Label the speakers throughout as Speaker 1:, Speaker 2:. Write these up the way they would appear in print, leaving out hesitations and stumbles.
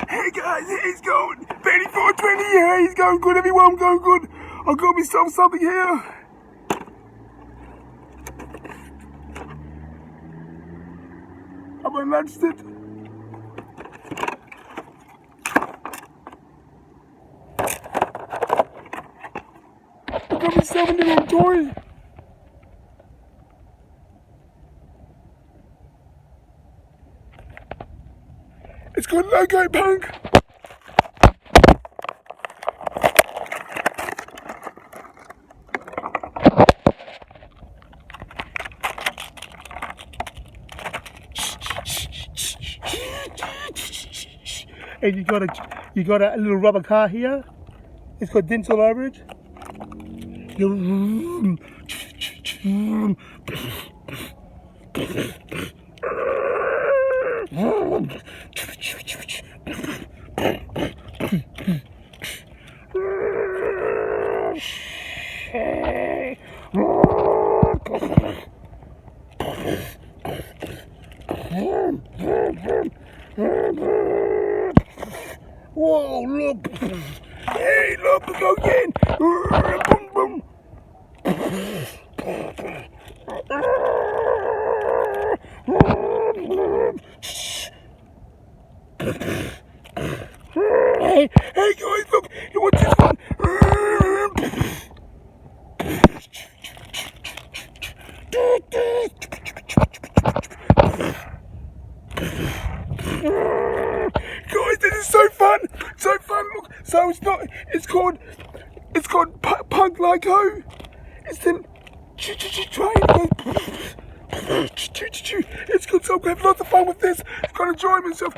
Speaker 1: Hey guys, he's going. 3420, yeah, he's going good, everyone, going good. I've got myself something here. I've unlatched it. I've got myself a little toy. It's called Loco Punk. And you got a little rubber car here. It's got dents all over it. Whoa, look! Hey, look, go again! Boom, boom! Hey, guys, look! What's this one? Guys, this is so fun! So fun, look! So it's called Punk Loco. It's the train. It's good, so I'm gonna have lots of fun with this. I'm gonna enjoy myself.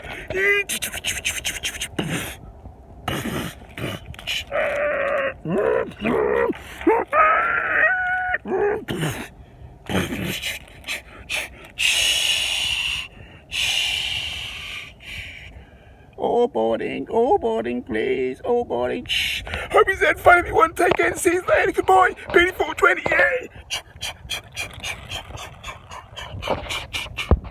Speaker 1: All boarding, please. All boarding. Hope you had fun, everyone. Take care and see you later. Goodbye. 3420, yeah.